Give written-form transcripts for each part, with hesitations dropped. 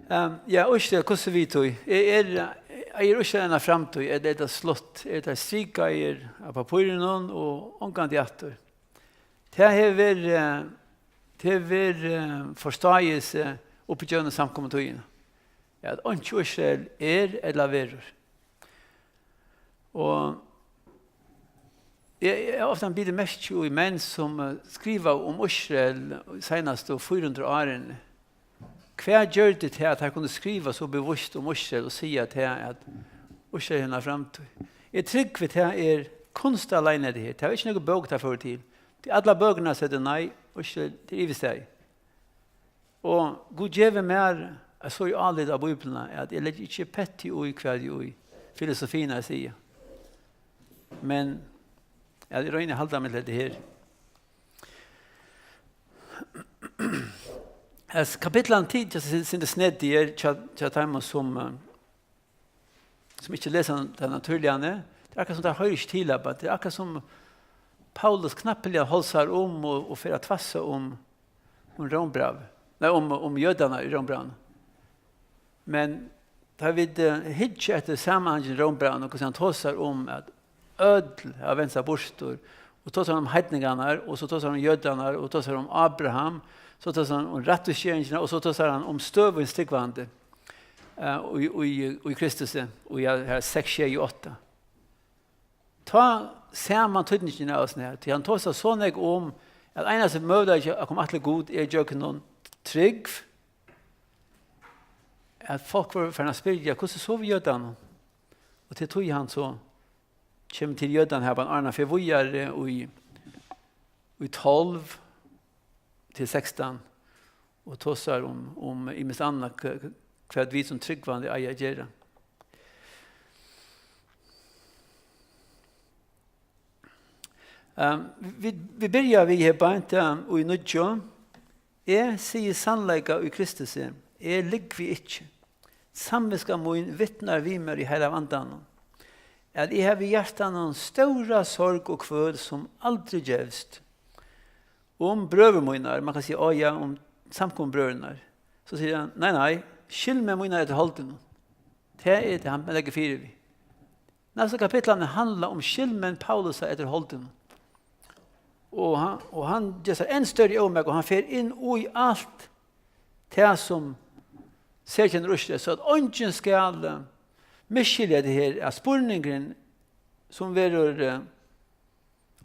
Ja, Israel, hvordan vi tog? Er Israel en framtid? Er det slott? Er det strika av papiren og omgang til atter? Det har forståelse oppi gjønne samkommentøyene. At ikke Israel eller verur. Og jeg ofte blir det mest i menn som skriver om Israel senest 400 årene. Hva gjør det til at jeg kunne skrive så bevisst om Israel og si at Israel er fremtid? Jeg trygg til kunst alene det her. Det er ikke noe bøk til for til. Alle bøkene sier nei, Israel til Yvirskriftin. Og Gud gjør mer, jeg så jo alle av Bibelen, at jeg legger ikke pett i hva i filosofien jeg sier. Men jeg røyner halvda med det her. Kapitlet 10, jeg synes snedd i til timer som ikke leser det naturlige. Det er akkurat som det hører ikke til. Det er akkurat som Paulus knappelig holder og for å tvasse om rómbræv. Nei, om jødene i rómbræven. Men da vi hittar etter sammenhangen i rómbræven og hvordan han tosar om at ødel har vendt seg bortstor, og tosar om heidningene, og så tosar om jødene, og tosar om Abraham, så tosar han om retteskjøringene, og så tosar han om støv og stikkvande i Kristus, og i her 6:8. Ta saman tydningen av oss her, til han tosar så nek om at eneste møte ikke å komme atle god gjør noen trygg, at folk var for å spørre, hvordan så vi jødene? Og til tog han så kommer til jødene her på en annen, for vi i 12 til 16 og tosar om i minst annet hva vi som tryggvande eier gjøre. Vi begynner vi her bare og i nødjo. Jeg sier sannleika i Kristus. Jeg ligger vi ikke. Samviska min vittnar vi med i hele vandan. At jeg har i hjertan noen stora sorg og kvøl som aldri gjevst. Om brøvermøynar, man kan si ja, om samkombrøvernar. Så sier han, nei, skyld med møynar etter holden. Det det han legger fire vi. Næste kapitlene handler om skyld med Paulus etter holden. Og han gjør seg en større omegg, og han fer inn i alt det som ser kjenner Israel, så at ånden skal miskylde det her av spurningen som verur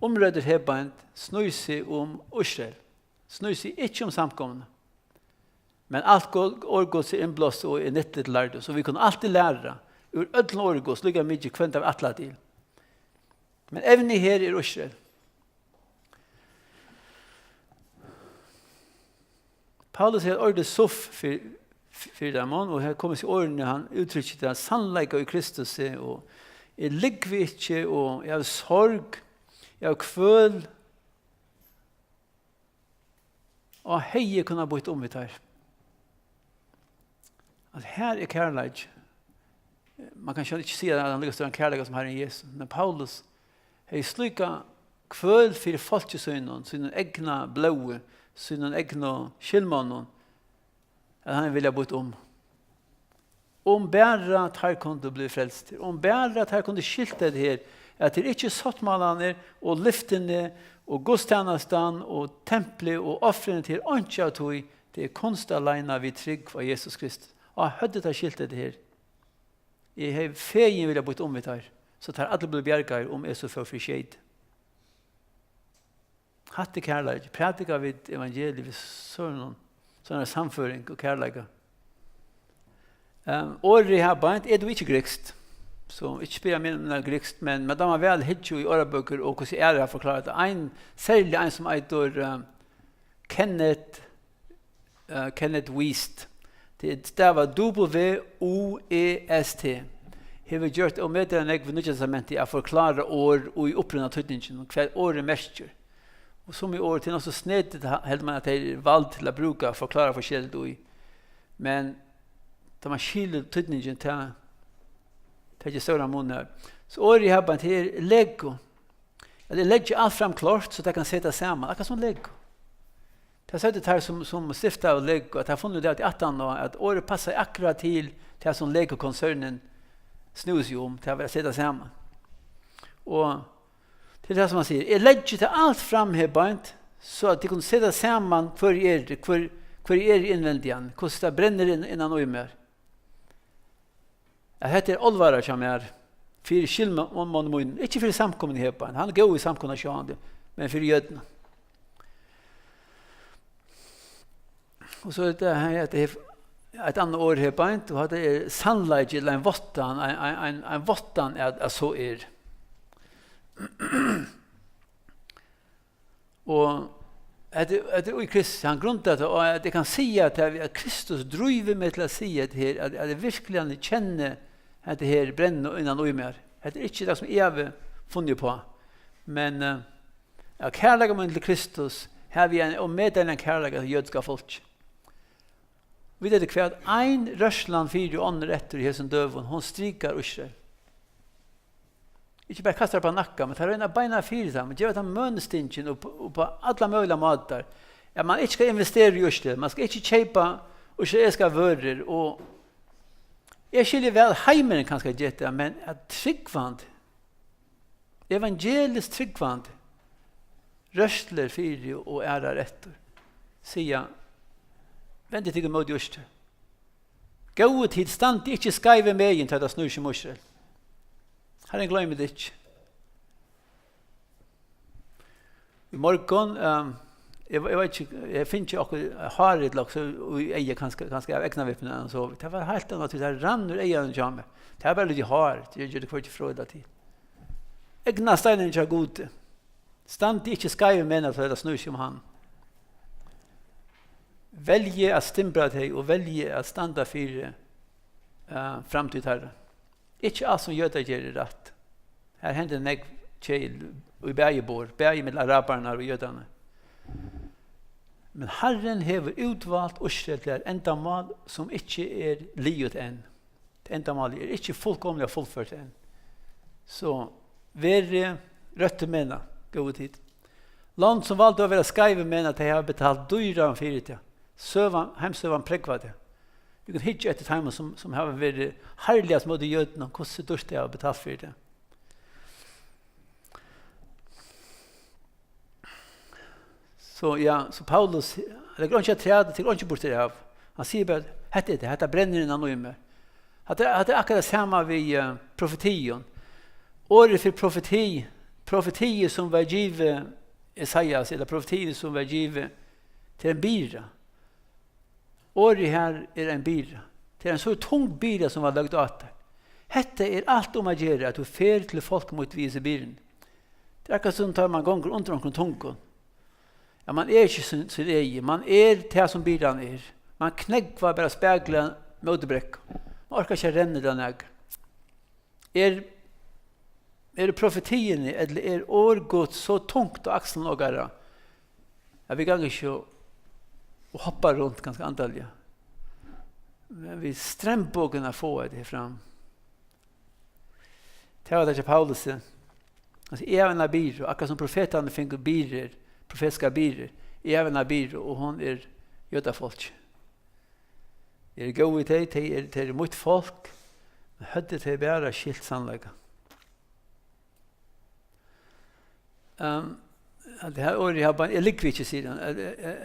omrøder hebant snur seg om Israel. Snur seg ikke om samkomne. Men alt årgås er innblåst og er nyttig til lærde, så vi kan alltid lære ur ødlen årgås, lykka mye kvent av atla til. Men evne her er Israel. Paulus har ordet soff for dem, og her kommer seg årene, han uttrykker det, sannleika i Kristus, og jeg ligger ikke, og jeg har sorg, jeg har kvøl, og hei kunne ha bytt om vidt her. At her er kærleik. Man kan ikke si at han ligger større kærleik som Herren Jesus, men Paulus har slika kvøl for folkesøgnen, sine egna blåe, sine egna skilmannen, at han vilja bytt om. Om bæra tar kunne bli frelst. Om bæra tar kunne skilte det her, at det ikke sattmalene og lyftene og godstjenestene og tempelet og offrene til åndsja tog, det er kunst alene vi trygg av Jesus Kristus. Og hødde tar skilte det her. Jeg har fegen vilja bytt om det her, så tar alle blir bjergar om jeg så får fri skjedd. Hatte kærleik, prædika vid evangeliet, vi sånne samføring og kærleik. Året her bare er du ikke grekst, så ikke spør jeg min grekst, men da man vel hittet jo i årebøker, og hvordan er det jeg forklaret det. Særlig en som eitur Kenneth Wiest. Det var W-O-E-S-T. Har vi gjort og med det jeg vil nødvendig testamentet å forklare år og i opprunna tydningen, hva året mestjer. Og som i år til noe så snedet helt man at det er valgt til å bruke forklare forskjellig ui. Men da man skiler tydningen til det er ikke større munner. Så året jeg har bare til Lego. Det legger alt frem klart så det kan sette sammen. Akkurat som Lego. Det har sett här som stiftar och lägg att har funnit det att attan och att året passar akkurat till det som lägg och koncernen snus ju om till att sätta samman. Och till det som man säger, jag lägger till allt fram här bant så att det kan sätta samman för er invändigen, hur det bränner innan och mer. Det heter allvara som är för skillnaden, inte för samkommen här bant. Han går i samkommen men för jödna. Och så det här att det är ett annat år här på inte och det är sannolikt eller en vottan är så är. Och att det i Kristus han grundat att det kan säga att Kristus driver med till att säga att här att det verkligen känner att det här bränner innan och mer. Det är inte det som är funnit på. Men kärleken till Kristus har vi en och med den kärleken till jødiska folk. Vi det kvärt ein Røssland 4 år efter i hesen døven, hon strikar Ísrael. Ikke bare kastar på nakka, men tar en beina fyra sammen, gjør at han mønestingen og på alla möjliga måter. Ja, man ikke skal investere i Ísrael, man skal ikke kjøpe israelska vörer, og jeg skiljer vel heimeren kan skal gjette, men at tryggvand, evangelisk tryggvand, røstler 4 og ærar etter, sier Vänta till mot just. Gå tid stand inte skriva med in till det snur som Israel. Har en glömmer det inte. I morgon jag vet inte jag finns ju också har det också jag kanske ägna vippen så det var helt annat det rann ur egen jamme. Det är väl det har det gör det för att fröda till. Ägna steinen inte god. Stand inte skriva med till det snur som han. Välje att stimbra dig och välje att standa för framtid Herre. Inte allt som gör det ger rätt. Här händer en tjej i bergebor med arabarna och jödarna. Men Herren hever utvalt Ísrael till ändamål som inte är livet än. Det ändamål är inte fullkomliga fullfört än. Så värre röttemänna, god tid. Land som valde att vara skriva med att de har betalt dyra för det. Hemsövan präkvade. Du kan hitta ett time som har varit härligast mot jödna och kostar dörst det har betalt för det. Så Paulus, det går inte att träda till inte bort det av. Han säger bara, detta bränner innan och mer. Det är akkurat samma vid profetion. Året för profeti som var givet Esaias, eller profeti som var givet till en bira. Året här är en bira. Det är en så tung bira som var lagt åt. Detta är allt om att göra att du fer till folk mot visa biren. Det är akkurat som tar man gånger under omkring tungon. Ja, man är inte sin egen. Man är det som biran är. Man knäckvar bara spegla mot bräck. Man orkar inte ränna den ägg. Är det profetien eller är årgått så tungt och axeln och gara? Ja, vi kan inte och hoppar runt ganska antalliga. Men vi strämbågarna får det fram. Det var det till Paulus. Alltså, även abir, akkurat som profeterna fick birer, profetiska birer, även abir, och hon är jödafolk. Det gå i det är mot folk, men hade det bara skilt sannlägga. Det här året har bara likvitsig sidan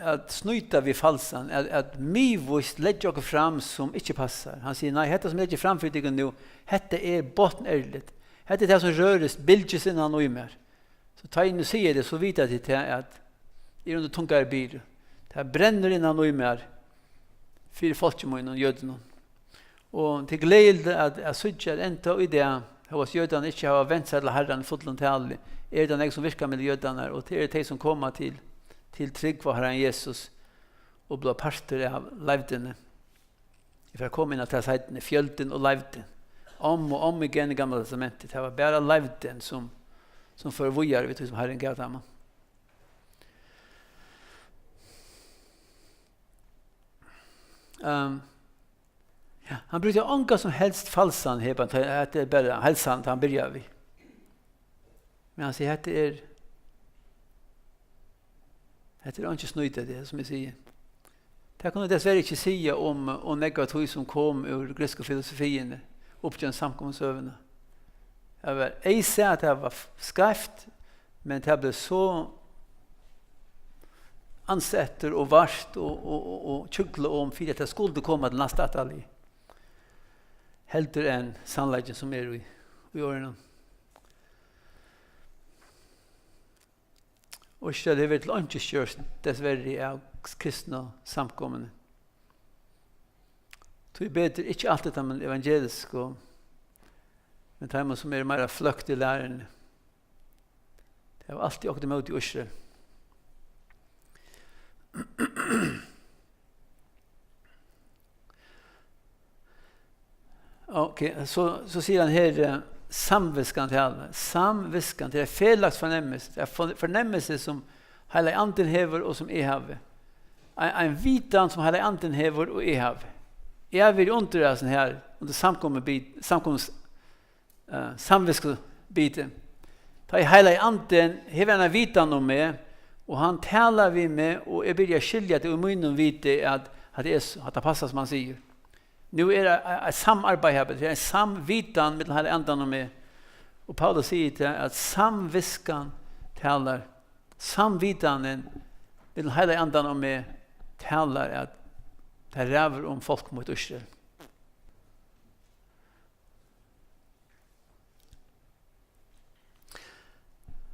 att snuta vid falsan att mivust lägger jag fram som inte passar. Han säger nej, detta som lägger fram för dig nu, detta är bottenärligt. Detta är det som röres bildes innan och mer. Så ta in och säger det så vet jag att det är under tungare bil. Det här bränner innan och mer för folk som är jödna. Och till glädje att jag suttar inte i det hos jödarna inte har vänt sig till Herren fullt till alla. Är det någon som virkar med jödarna och det är det som kommer till trygg för Herren Jesus och blir parter av livdene. För att komma in till sajten fjölden och livden. Om och om igen i Gamla testamentet. Det var bara livden som förvojar, vet du, som Herren gav dem. Han brukar ånga som helst falsan här, att det är bara hälsan han börjar vid. Men han säger att det Det är inte snöjt det som jag säger. Det kan dessvärre inte säga om negativt som kom ur grekiska filosofin upp till en samkomstsövna. Jag säger att det var skarpt, men det blev så ansätter och vart och tjuggla om för att det skulle komma till nästa atali. Helt en sannläggen som är i åren. Och det är väl inte kört dessvärre av kristna samkommande. Det är bättre, inte alltid att man evangelisk, men det är som är mer flökt i lären. Det har alltid åkt emot i Israel. Okej, så säger han här samviskan till alla. Samviskan till det felaks förnämmelse. Det är förnämmelse som hela anden hever och som är havet. En vitan som hela anden hever och är havet. Jag vill under sån här under samviskobiten. Ta hela anden hever en vitan om mig och han talar vi med och jag börjar skilja till munnen vite att det passar som man säger. Nu är det ett samarbete här, det är en samvitan med hela anden om mig. Och Paulus säger att samviskan talar, samvitanen med hela anden om mig talar att det räver om folk mot Israel.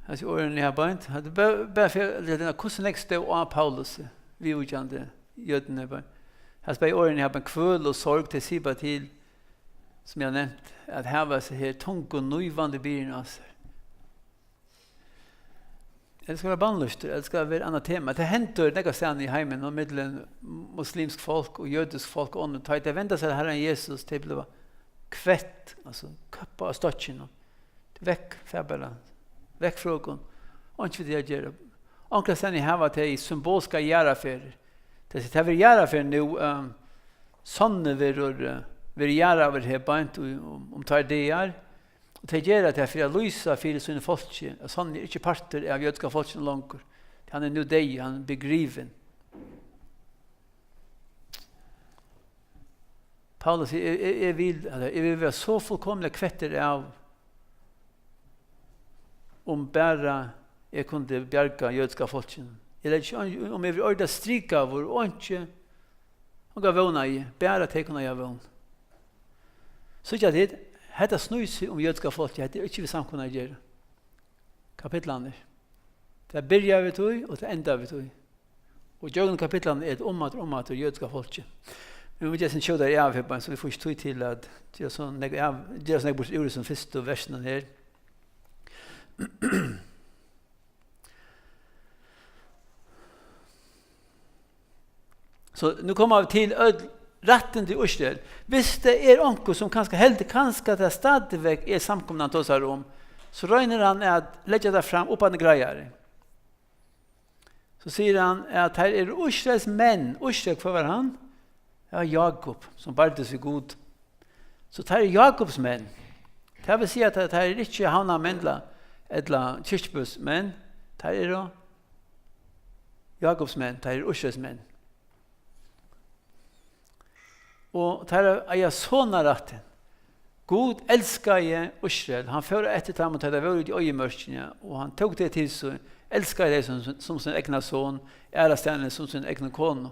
Alltså åren jag bara inte hade bara för den kursen nästa av Paulus vi utjande jödne bara. Alltså på åren jag har en kväll och sorg till siba till som jag nämnt att här var så här tung och nöjvande bilen alltså. Det ska vara bandlust, det ska vara ett annat tema. Det händer några ställen i hemmen och mellan muslimsk folk och judisk folk och det väntar sig Herren Jesus till blev kvett, alltså kappa och stotchen väck färbala. Väck frågan. Och inte det gör. Onkel sen här var det symboliska järaffärer. Det vill göra för nu Sonna vill göra över här bant om tar det är. Och det gör det för att lysa för sina folk. Sonna är inte parter av judiska folket långt. Han är nu dej, han begriven. Paulus vill vara så fullkomliga kvätter av om bara jag kunde bjärka judiska folket. Eller om jag vill orda stryka av och inte och gav vana i, bara teckna jag vana. Så jag det, detta snus om judiska folket, det är inte vi samkunna göra. Kapitlarna. Det börjar vi tog och det ändar vi tog. Och jag kapitlarna är ett om att judiska folket. Men vi just show där av här så vi får stå till att just så bort ur som första versen här. Så nu kommer vi till rätten till Israel. Visst det är onkel som kanske det stadigväck är samkomna tosar om, så röjner han att lägga det fram upp en grejer. Så säger han att här är Israels män. Israel för var han? Ja, Jakob som bardes sig god. Så här är Jakobs män. Det vill säga att det här är inte Hanna Mendla eller Kirchbus män. Det här är då Jakobs män. Det här är Israels män. Och det här är jag såna rätten. God älskar jag Israel. Han förde efter dem och det var ut i öjemörskningar. Och han tog det till sig. Älskar det som sin egna son. Ära stjärnen som sin egna kon.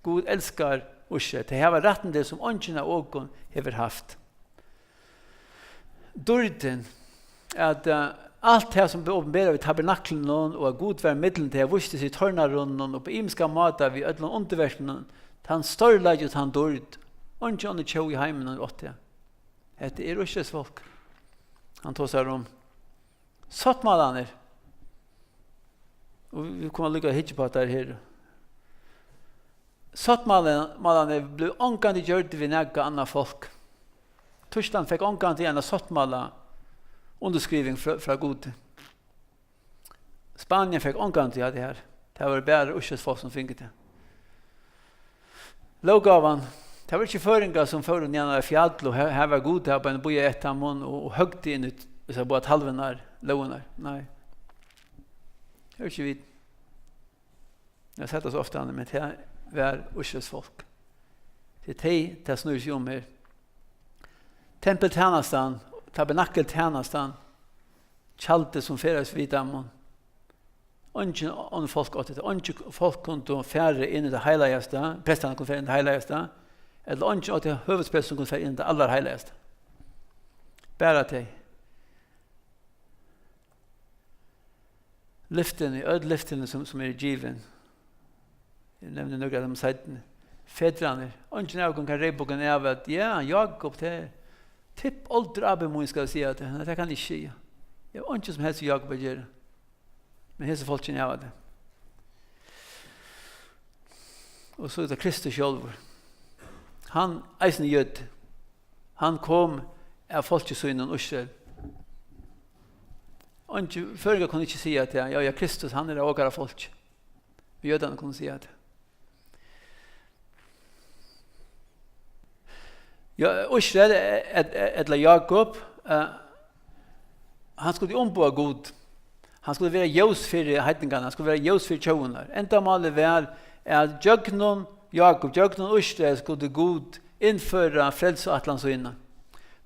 God älskar Israel. Det här var rätten det som ångerna ågon har haft. Røddin att allt det som uppenbarar vid tabernaklen och god var middelen till att visste sig törnarunnen och på imska mata vid ödlan underversen han störlaget han dörd och inte tjå i heimen och åt det. Det är Israels folk. Han tosar om sattmalaner. Och vi kommer att lycka hitcha på att det är här. Sattmalaner blev ångande gjort vid näga andra folk. Tyskland fick ångande en sattmala underskrivning från god. Spanien fick ångande det här. Det var bara Israels folk som fick det. Lovgavan, det var inte föringar som förde ner i fjall och här var god här på en boja ett hamn och högte in ut så bara halven när lovarna. Nej. Det är inte vid. Jag har sett det så ofta, men det var Israels folk. Det är det snurrar sig om här. Tempeltjänastan, tabernakeltjänastan, tjaltet som färdas vid dammon. Ingen folk åt det. Ingen folk kunde färre in i det heilaste. Prästerna kunde färre in i det heilaste. Eller ingen åt det huvudspräst som kunde färre in i det allra heilaste. Bara till. Lyften, ödlyften som är given. Jag nämnde några av de sajterna. Fädrarna. Ingen ögon kan rejboken av att Jakob det tipp ålder Abemoin ska säga att det kan inte ske. Jag har inte som helst Jakob att göra. Men hese folk känner av det. Och så är det Kristus själv. Han eisen jöd. Han kom av folkesynen Israel. Och inte förra kunde inte säga att ja, Kristus han är åkara folk. Jödarna kunde säga det. Ja, Israel eller Jakob han skulle omboa god. Han skulle være ljus for heidningarna, han skulle være ljus for tjaunar. Enda malet var at Jögnon Jakob, Jögnon Israel skulle god innføre frelse og atlandsøyna.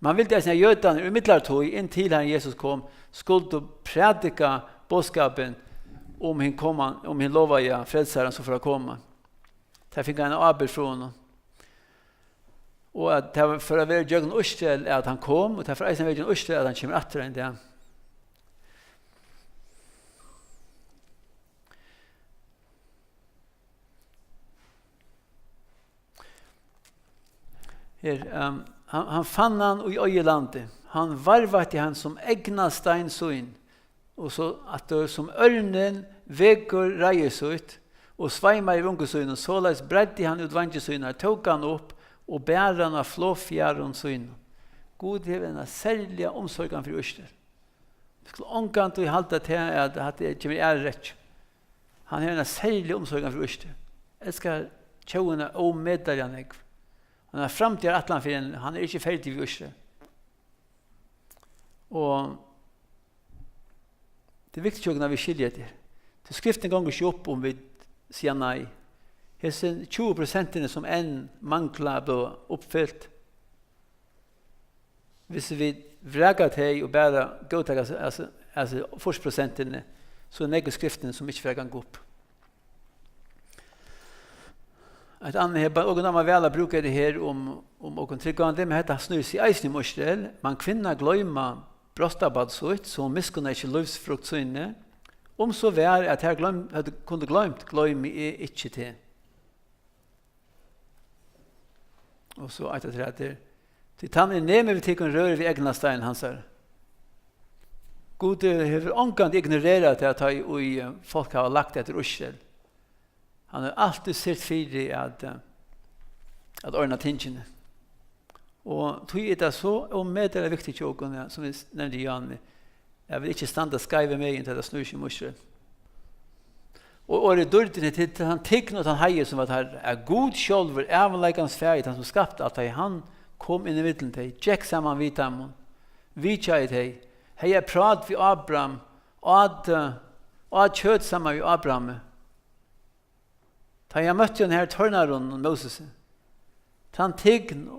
Man ville at jødene i middelartog inntil Herren Jesus kom, skulle predika bådskapen om hin lova frelsaren som får komma. Der fikk han Abel fra honom. Og at for å være Jögnon Israel at han kom, og derfor er det Jögnon Israel at han kommer etter enn det. Han fann han i øyelandet. Han varvat i han som egna steinsøyn. Og så at det som ørnen veker reiesøyt og sveimar i rungesøyn og såleis bredde han ut vangesøyner, tog han opp og bærer han av flåfjæren søyn. God hever en særlig omsorgen for Israel. Vi skulle omgant og halte til at det kommer er rett. Han hever en særlig omsorgen for Israel. Jeg skal tjåene og medaljan jeg. Han er framtid atlan for en, han er ikke ferdig ved Israel. Og det er viktig når vi skiljer det. Til skriften ganger ikke opp om vi sier nei. Hese 20% som en mangler ble oppfylt. Hvis vi vrakað hei og bare godtak, altså 40%, så er det skriften som ikke vrakað opp. Et annet her, og når man vel bruker det her om åken tryggvande, men dette snur seg eisen i Israel. Man kvinner gløyma brostabadsutt, så miskunner ikke livsfruktsynne. Om så vær at her kunne gløyme ikke til. Og så etter det til tann er nemme vi tikkun røre vi egna stein hans her. God har omgant ignoreret til at folk har lagt etter Israel. Han har alltid sett fyrir at ordna tingene. Og tog er det så, og med det er viktig tjåkene, som vi nevnte i Jan, jeg vil ikke standa skaive meg inntil det snur seg Israel. Og året dårdene til han tikkene og han heier som var her, er god sjolver, evanleikans fægit, han som skapte alt hei, han kom inn i middelen til, tjekk saman vidt ham, vidtjeit hei, hei er prat vi Abraham, og kjøt saman vi Abraham, da jeg møtte den her tørnaren og Moses, han tign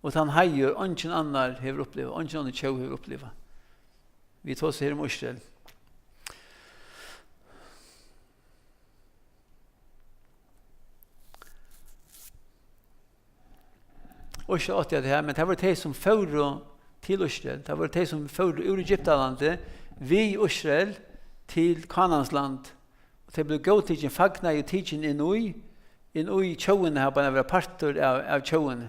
og han heier, og ingen annar hever oppleva, og ingen annar tjau hever oppleva. Vi tar oss her om Israel. Og ikke åtte det her, men det var de som fører til Israel, det var de som fører ur Egyptalandet, vi Israel til Kanansland, og det ble gått til fagna i tidsen inn i tjauene her, bare være parter av tjauene.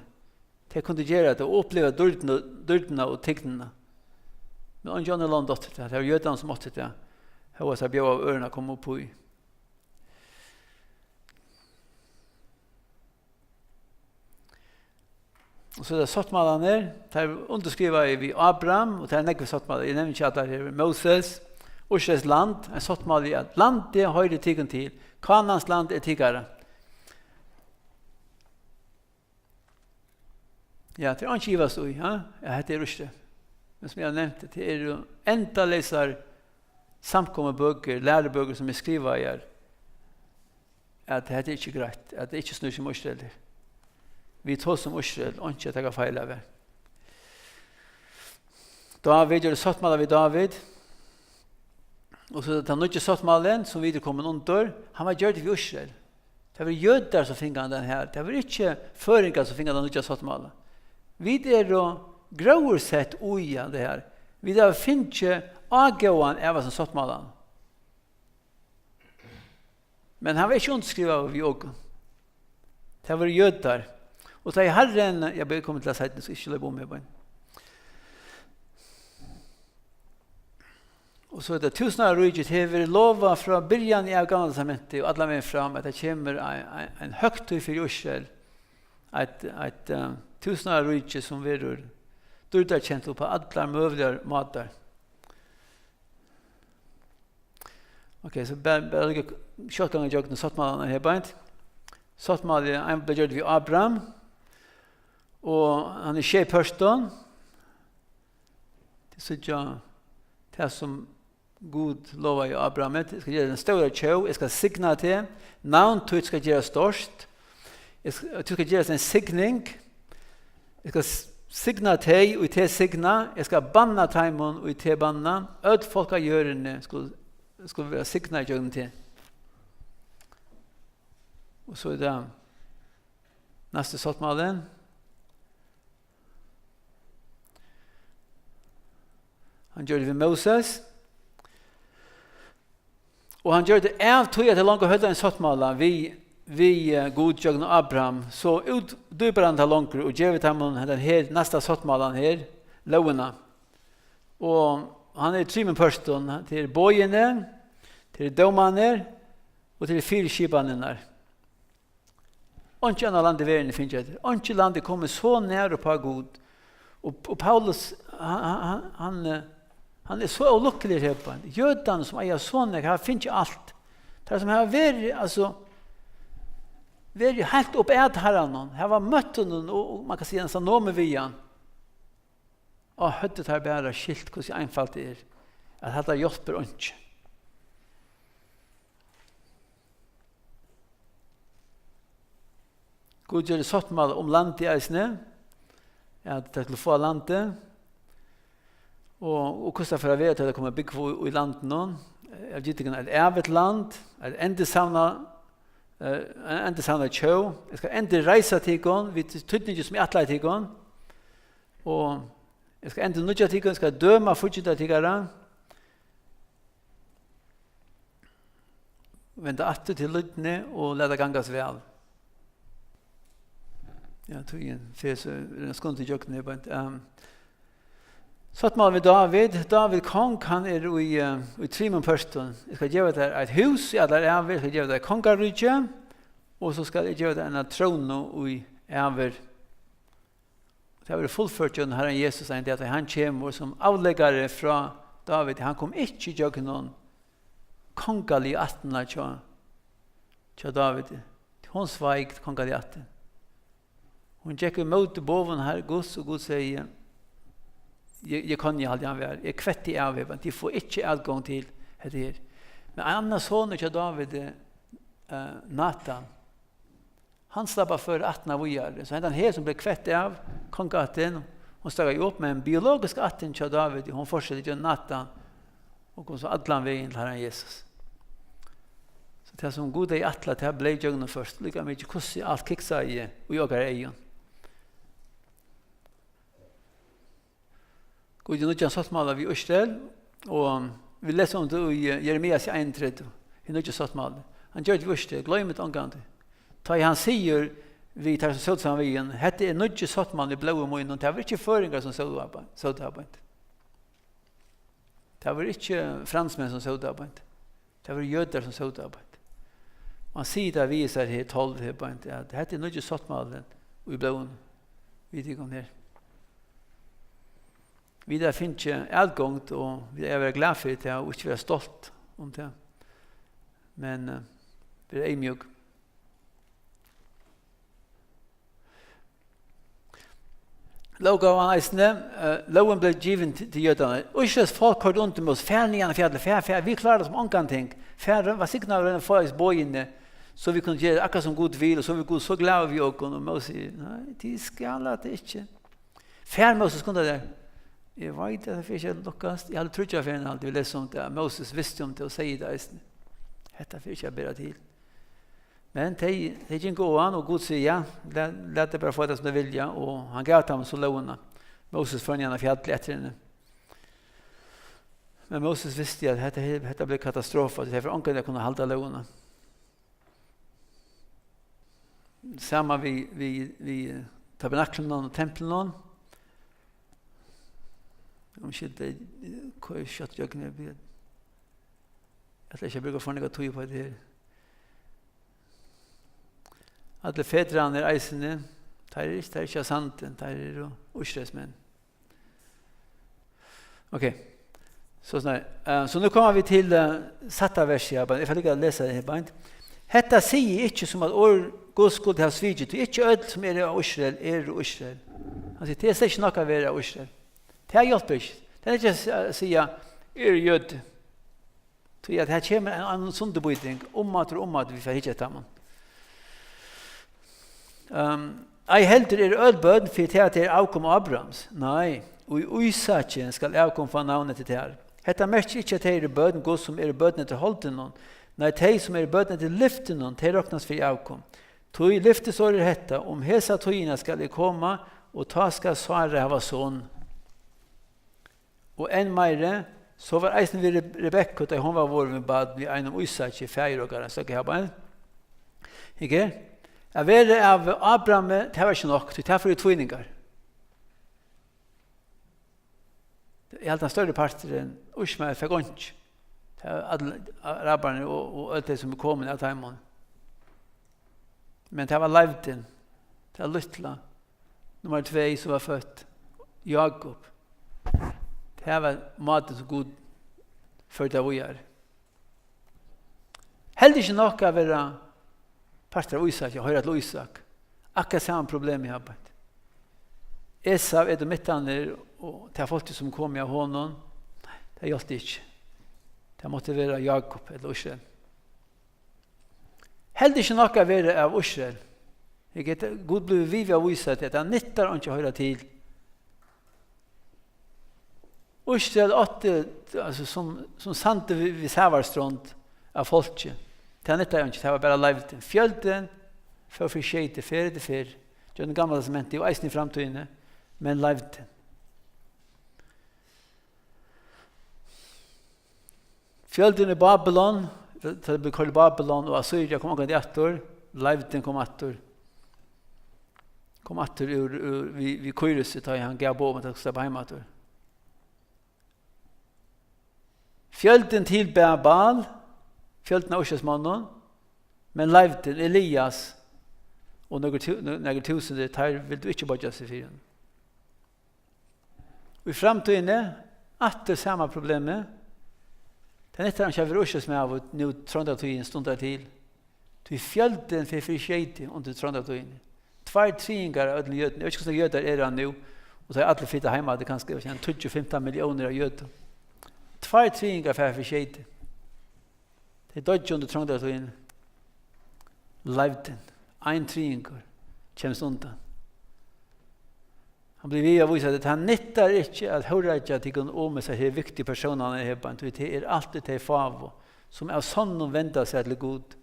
Det kunne gjøre det, og oppleve dørdene og tignene. Men han John Land åtte det, det var jødene som åtte det. Her var det bjør av ørene kom opp på i. Og så er det sattmalene her, det er underskrivet vi Abraham, og det er nekve sattmalene, jeg nevner ikke at det er Moses, Israels land, en sattmal i at landet høyre tiggen til, Kanans land er tiggere. Ja, det er ikke givet så i, ja, det er Israel. Men som jeg har nevnt, det er jo enda leser samkommende bøker, lærebøker som er skrivet her. at det er ikke greit, at det ikke snur som Israel. Vi tar som Israel, og ikke tar feil av det. David gjør det sattmål av David, og så den nødde sattmålen som vi kommer under, han var gjort det ved Israel. Det var jøder som finner han den her. Det var ikke føringer som finner den nødde sattmålen. Vi grauer sett uja det her. Vi finner ikke avgåen av hva som sattmålen. Men han var ikke underskrivet av vi også. Det var jøder. Og så er Herren, jeg bør komme til å si det, så ikke løp om med på en. Og så det tusenare riket hever lova fra byrjan i Gamla testamentet og alla veien fram at det kommer en høgtøy for Israel. Et tusenare riket som verur dyrdarkjent på alla møvliga matar. Ok, så bare ikke kjøttgangen jøkken og sattmalen her beint. Sattmalen ble gjort ved Abraham, og han er skje pørston. Det er så det som Gud lovar i Abraham, jeg skal gjøre den store tjau, jeg skal signa til, navn til skal gjøre størst, jeg skal gjøre en signing, jeg skal signa til, og til signa, jeg skal banna taimon, og til banna, ød folk av gjørende skulle være signa i jøgnen til. Og så er det neste sattmalen. Han gjør det ved Moses. Og han gjør det av tog at det langt høyde en sattmala vi god jøgn Abraham, så utdyper han det langt og gjør det den her neste sattmalan her, lovene. Og han er tre med pørston til bøyene, til domene og til fire skipene. Ikke annet land i verden finnes jeg det. Ikke landet kommer så nær på Gud. Og Paulus, han er så ulykkelig her på han. Jødene som eier sånne, her finnes ikke alt. Det som har vært helt opp et herren. Her var møtt noen, og man kan si nesten nå med vian. Og høttet her bare skilt hvordan einfalt det er. At dette hjelper ikke. Gud gjør det sattmål om landet i eisene. At det skulle få landet. Og hvordan for å være til at det kommer bygge i landet nå. Jeg gitt ikke et evet land, et endesavna tjøv. Jeg skal ende reise til henne, vi tydde ikke som i atle til henne. Og jeg skal ende nødja til henne, jeg skal døme fortsatt til henne. Vende atter til lyttene og lede ganges vel. Ja, tog en fes, en skånd til jøkken her. Sattmål ved David. David kong, han er i trimon pørston. Jeg skal gjøre det et hus, jeg skal gjøre det et kongarrydje, og så skal jeg gjøre det en trone i Ever. Det har vært fullført jo Herren Jesus, at han kommer som avleggere fra David. Han kom ikke gjøre noen kongalig attene til David. Hun sveigt kongalig attene. Hun gikk imot boven her Guds, og Gud sier, jeg kan ikke aldri være. Jeg kvetter av det. De får ikke adgang til det. Men en annen sånn til David, Nathan, han slappet for 18 av året. Så han her som ble kvettet av kongaten, hun stakket opp med en biologisk atten til David, hun fortsatte til Nathan, og kom så alle veien til Herren Jesus. Så det som god er i atle, det ble jøgnet først. Lykke mye hvordan alt kiksa i og jøgger egen. God er nødvendig sattmål av Israel, og vi leser om det i Jeremias 1:30. I nødvendig sattmål. Han gjør det i Israel, gløy mitt omgang. Ta han sier, vi tar som søt sammen veien, hette er nødvendig sattmål i blå og munnen, det var ikke føringer som søt arbeid. Det var ikke fransmenn som søt arbeid. Det var jøder som søt arbeid. Man sier det viser her 12 her på at dette er nødvendig sattmål i blå. Vi tykker om her. Vi der finner ikke adgångt, og vi er veldig glad for det, og ikke være stolt om det. Men vi er mjuk. Lovgaven eisene, loven ble givet til jødene. Og ikke folk har rundt med oss, fær nyan fjallet, fær, vi klarer det som omgang ting. Fær, var sikkert når vi får oss bøyene, så vi kunne gjøre akkurat som god vil, og så vi god så glad vi og Moses sier, nei, de skal at det ikke. Fær Moses kunne det. Jeg vet at det ikke lukkast. Jeg hadde trodd jeg for alt vi leser om det. Moses visste om det og sier det. Dette får ikke bedre til. Men det gikk gå an, og Gud sier ja, lät det bare få det som det vilja, og han gav dem så lovene. Moses foran gjennom fjallet etter henne. Men Moses visste at dette ble katastrofe, det er for ånken jeg kunne halda lovene. Samma vi tabernaklen og tempelen. Om ikke hva er kjøttjøkene jeg tror ikke jeg bruker for noe tog på det her. Alle fedrene eisene, det er ikke santen, det er ursresmenn. Ok, så nå kommer vi til satta verset. Jeg får ikke lese det her bare. Hetta sier ikke som at Gud skulle ha sviget. Det er ikke ødel som er av Israel, Han sier, det er ikke noe å være av Israel. Det hjelper ikke. Det er ikke å si, jød. Så her kommer en sunderbøyding, at vi får ikke ta man. Jeg helder ølbøden for at det er avkom Abrahams. Nei, og i Isaken skal avkom få navnet til det her. Hetta merker ikke at det er bøden god som er bødene til holden noen. Nei, de som er bødene til lyften noen, de råknes for avkom. Tog lyftes året hetta, om hesa togene skal jeg komme, og ta skal svare hava sånn. Og en meire, så var eisen vi Rebekka, da hun var vår med bad, vi en om Isaken, feir og så ikke ha bare. Ikke? Jeg vet av Abraham, det var ikke nok, det var for tvinninger. Jeg hadde en større parter enn Ushmael fikk ikke. Det var alle arabberne og alt det som kom inn av timen. Men det var Røddin, det var Lytla, nummer 2 som var født, Jakob. Det var maten som Gud førte av å gjøre. Heller ikke nok av å være parter av Isak, jeg hører til Isak. Akkurat samme problem i arbeid. Esau er det midtene, og det er folk som kom av honom. Det gjaldt ikke. Det måtte være Jakob eller Israel. Heller ikke noe å være av Israel. Gud ble vivet av Isak, at han nytter ikke å høre til. Israel altså, som sandte ved Sævarstrand av folket. Det nytter ikke, det var bare livet. Fjølden, for skjete, ferie til ferie. Det er den gamle testamentet, og eisen i fremtiden, men livet. Fjølden i Babylon, det ble kalt Babylon, og Assyria kom akkurat etter, livet kom etter. Kom etter vi Kyruset, da han gav på om at det skulle være hjemme etter. Fjølden til Babal, fjølden av Orsjesmannen, men leivden Elias og noen tusende, der vil du ikke bare seg for. Og i fremtiden etter samme problemet, det er ikke han Orsjes med av at nå Trondheim stund der til. Du fjølden for skjete under Trondheim. 2 tvingar av jødene. Jeg vet ikke hvordan jøder er han nå, og så er alle flyttet hjemme, det kan skrive 25 millioner av jøder. 2 tvingar for skjete. Det er dødje under Trondheim. Leivden. 1 tvingar. Kjemst undan. Han blir via vise at han nyttar ikke at høyre ikke at de kan med seg her viktige personene i hebben. Det er alltid til favo, som er sånn å vende seg til Gud.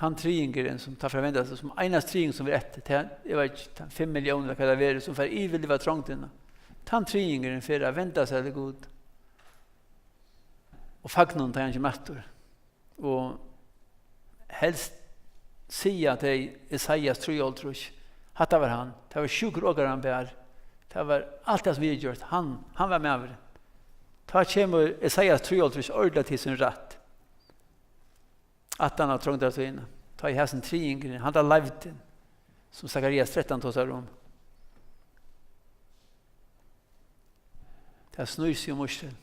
Han triingeren som tar forventet seg som eneste triing som er etter, jeg vet ikke, 5 millioner hva det er, som for i vil være trångt innan. Han triingeren for å vende seg til Gud. Og fagnen tar han ikke mattor. Og helst sier til Isaias 3:3, at det var han. Det var 20 år han bær. Det var alt det som vi har gjort. Han var med over det. Da kommer Isaias 3:3 ordentlig til sin rett. At han har trångt av tog innan. Ta i hæsen triingren. Han har levd inn. Som Sakarias 13 tosar om. Det snur seg om Israel.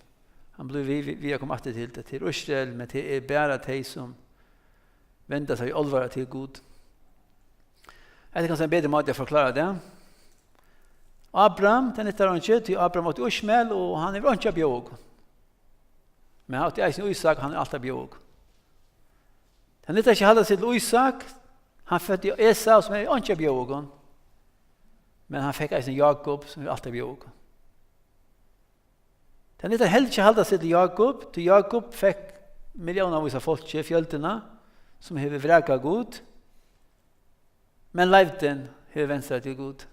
Han blir vi har kommet til det. Til Israel, men det er bare de som vender seg i allvara til Gud. Jeg kan si en bedre måte å forklare det. Abraham, den hittar han ikke, til Abraham åt Ishmael, og han er ikke bjøg. Men han åt eisen Isak, han er alltid bjøg. Den hittar ikke halda seg til Isak, han fødte Esau, som er ikke bjøg. Men han fikk eisen Jakob, som er alltid bjøg. Den hittar heller ikke halda seg til Jakob fikk millioner av vissa folk i fjöldena, som hever vrakað god, men leivden hever venstre til god.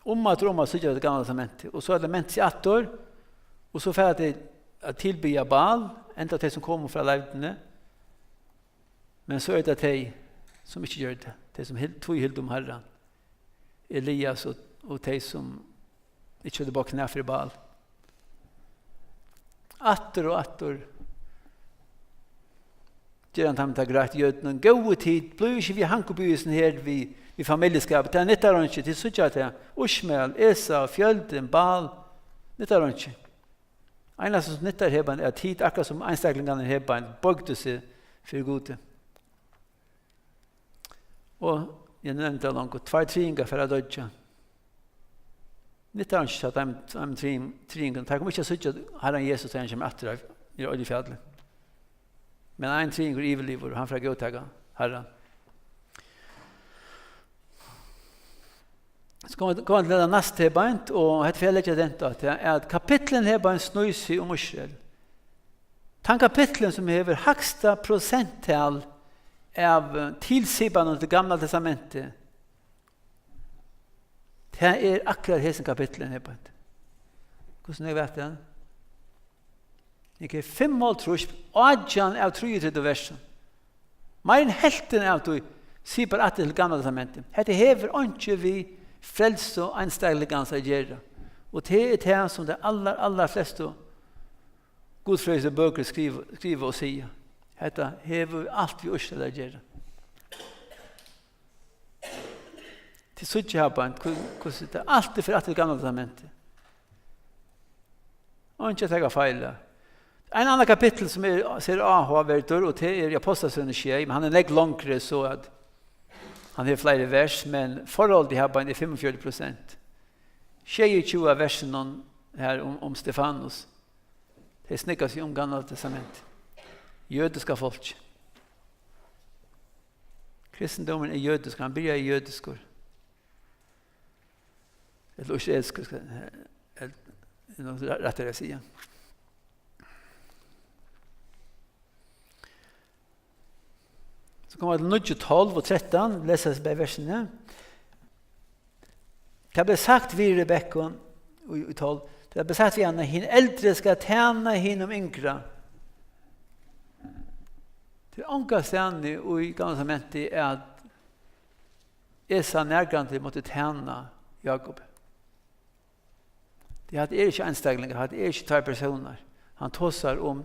Roma sykja det gamla testamentet, og så er det ment seg attor, og så fer det at tilbya Baal, enda de som kommer fra leivdene, men så er det de som ikke gjør det, de som tog hild om Herren, Elias og de som ikke hadde bak knæ for Baal. Attor og attor, gjør han tamta greit gjød noen gode tid, blir ikke vi hankobysen her vi familjeskapet, det er nyttar han ikke, til sutja til Ishmael, Esau, fjölden, Baal, nyttar han ikke. Einast som nyttar heban er tid, akkurat som einstaklingene heban, bøgde seg for gode. Og jeg nevnte langt, 2 tringer for å dødja. Nyttar han ikke at de tringer, det kommer ikke å sutja Herren Jesus til han kommer etter i oljefjallet. Men en tringer i livet, og han får gå Herren. Så kommer vi til det neste herbeint, og det er ikke dent at kapitlen herbeint snøy seg om Israel. Den kapitlen som hever høgsta prosenttal av tilsibene til gamla testamentet, det er akkurat hesen kapitlen herbeint. Hvordan vet det? Ikke 5 trus, 8 av 33 versen. Mer enn helten av du sier bare at det til gamla testamentet. Dette hever ikke vi frelse og einstagligans å gjøre. Og det er det som de aller fleste godfrøyse bøker skriver og sier. Dette hever alt vi også å gjøre. Til suttje her på en, hvordan det er alltid for at det gamle testamentet. Og ikke tenke feil. En annen kapittel som ser avhåverdur, og det er i Apostelsønne skje, men han er legg langere så at han har flere vers, men forholdet her bare er 45%. 22 av versen her om Stefanus. Det snikker seg om gamle testament. Jødiska folk. Kristendommen er jødisk, han blir jødisk. Eller ikke elsker, rettere å si. Så kommer det til 12 og 13, leses bei versene. Det ble sagt vi Rebekka i 12, det ble sagt vi henne, hin eldre skal tjene hinnom yngre. Det ånka stedende i gamle testamentet er at Esa nærgrantig måtte tjene Jakob. Det er ikke enstaglinger, det er ikke 2 personer. Han tosar om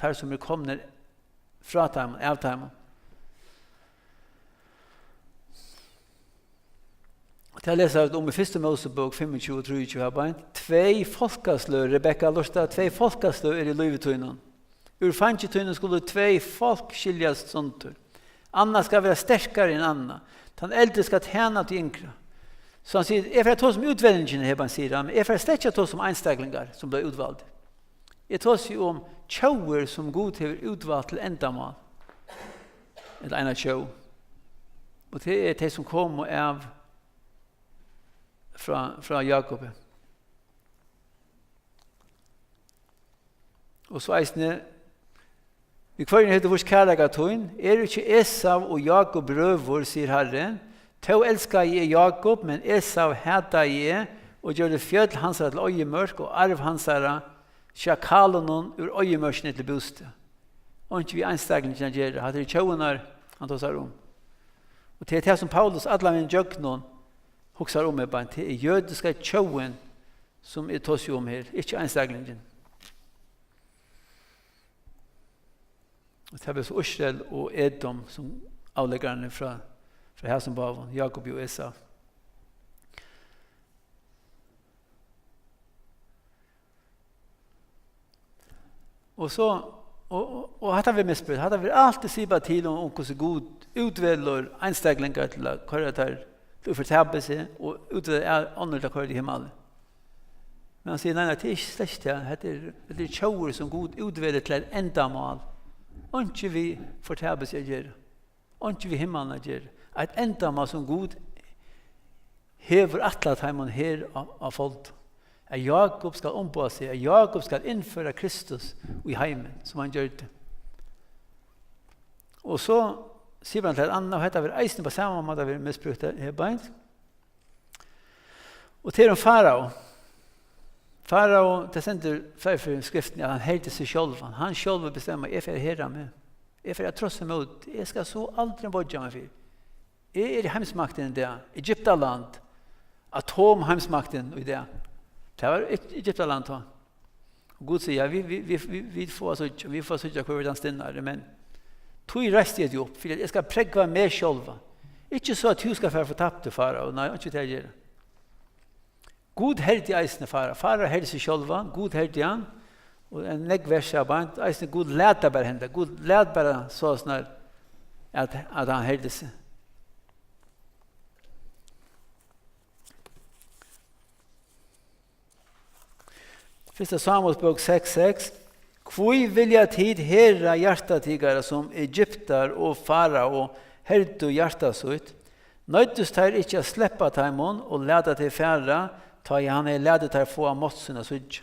tar som er kommet fra dem, av dem. Jeg leser om i 1. Mosebok 25-23 her bein. 2 folkaslø, Rebekka Lorstad, 2 folkaslø er i løyvetøynen. Ur fangetøynen skulle 2 folk skiljas såntur. Anna skal være sterkere enn Anna. Den eldre skal tjene til yngre. Så han sier, jeg får ta som utvelgingen her, sier han, men jeg får slett ikke ta som einstaglinger som ble utvalgt. Jeg tar seg om tjauer som god til utvalgt til endamal. Eller ena tjau. Og det er de som kommer av fra Jakob. Og så eisne, vi kvarene heter vårs kærlegatøyn, er det ikke Esau og Jakob røver, sier Herren, to elsker jeg Jakob, men Esau hater jeg, og gjør det fjødl hans til øyemørk, og arv hans sjakalonen ur øyemørkene til bostet. Og ikke vi einstaglinger gjør det, det er tjauene han tar seg om. Og det er det som Paulus, alle min jøknån, hoksar om med det er jødiske tjauen som er tar seg om her, ikke einstaglinger. Og det er så Israel og Edom som avleggerne fra her som var Jakob og Esau. Og så og hetta vi misbruk. Hetta vi alltid siba til om hvordan god utvelger einstaglingar til å køre der til å fortabe seg og utvelger andre til å køre i himmelen. Men han sier, nei, det er ikke slett det. Det er tjauer som god utvelger til en endamål. Og ikke vi fortabe seg gjør. Og ikke vi himmelen gjør. Et endamål som god hever atlat heimen her av folk. At Jakob skal ombå seg, at Jakob skal innføre Kristus i heimen, som han gjør det. Og så sier han til Anna, og dette vil eisen på samme måte vi misbrukt her beint. Og til Farao. Farao, det sender flere for skriften, at han helte seg selv. Han selv bestemmer, jeg får herre med. Jeg får trosse mot, jeg skal så aldri bodja meg for. Jeg er i heimsmakten i det, Egyptaland, atomheimsmakten i det. Det var Egyptaland da. Og Gud sier, vi får søtja hvor vi den stinner, men tog resten jeg opp, for jeg skal pregge meg selv. Ikke så at du skal få tapt til Farao, nei, ikke det gjør. God hørte eisene Farao. Farao hørte seg selv, God hørte han, og en neggvers av bant, eisene God lærte bare henne, God lærte bare så snart at han hørte seg. Første Samuels bok 6:6. Hvor vilja tid herra hjertatigare som Egyptar og Farao herdu hjerta sutt, nøytust her ikke å sleppa taimon og leda til færra, ta i han ledet til få av måttsuna sutt.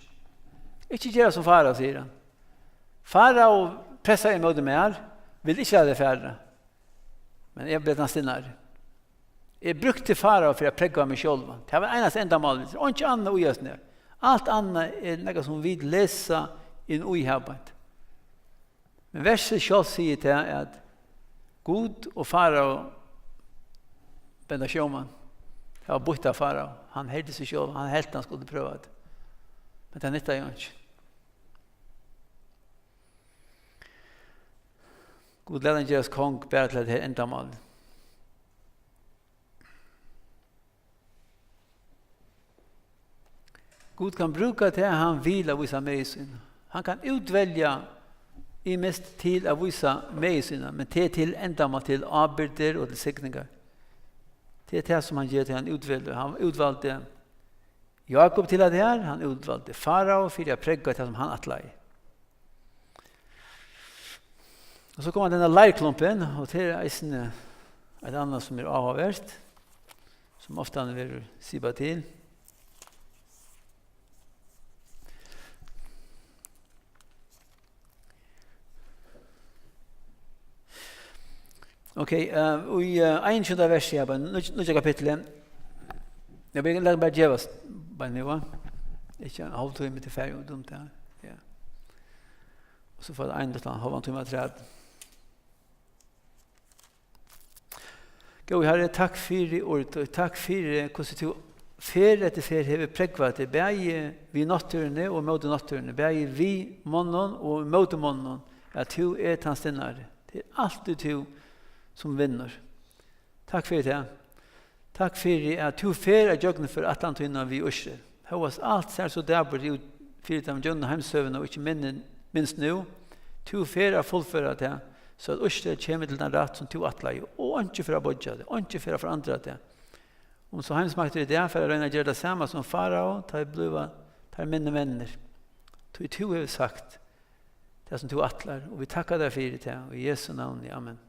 Ikke gjøre som Farao, sier han. Farao pressar imot mer, vil ikke lede færra. Men jeg ble han stinnar. Jeg brukte Farao for å pregge meg selv. Det var eneste enda mål, og ikke annet ujas ned. Allt annat är något som vi läser in i havet. Men verset själv säger till att God och Farao bända sjöman. Det var bort av Farao. Han hörde sig själv. Han helt han skulle pröva det. Men det nyttar ju inte. God lär han göra oss kong bara till det här ändamålet. God kan bruka det han vill av vissa medicin. Han kan utvälja i mest till av vissa mediciner, men det är till ändamål till avbyrder och till signingar. Det är det som han ger till han utväljer. Han utvalde Jakob till det här, han utvalde Farao för att prägga det som han attlade. Och så kommer denna lärklumpen, och det är ett annat som är avhåvärt, som ofta vill siba till. Okej, i 21 vers jag bara nu kapitlet. Jag vill lägga bara ge oss bara nu va. Inte en halvtimme till färg och dumt där. Ja. Och så får det ändå halvtimme träd. Gå Herre, tack för det ordet och tack för hur fer etter fer har vi pregvat det bægi vi natturene og møte natturene, bægi vi månen og møte månen, at du er tannstinnare. Det er alltid du som vinner. Takk for det. Takk for at du fer av jøgne for atlantina vi Ísrael. Håvas alt ser så dabert ut for de jøgne heimsøvene og ikke minst nå. Du fer av fullføre det, så at Ísrael kommer til den rett som du atler, og ikke for å bodja det, og ikke for å forandre det. Om så heimsmakter i det, for å røyne gjøre det samme som Farao, tar minne venner. Du har sagt det som du atler, og vi takker deg for det, og i Jesu navn, amen.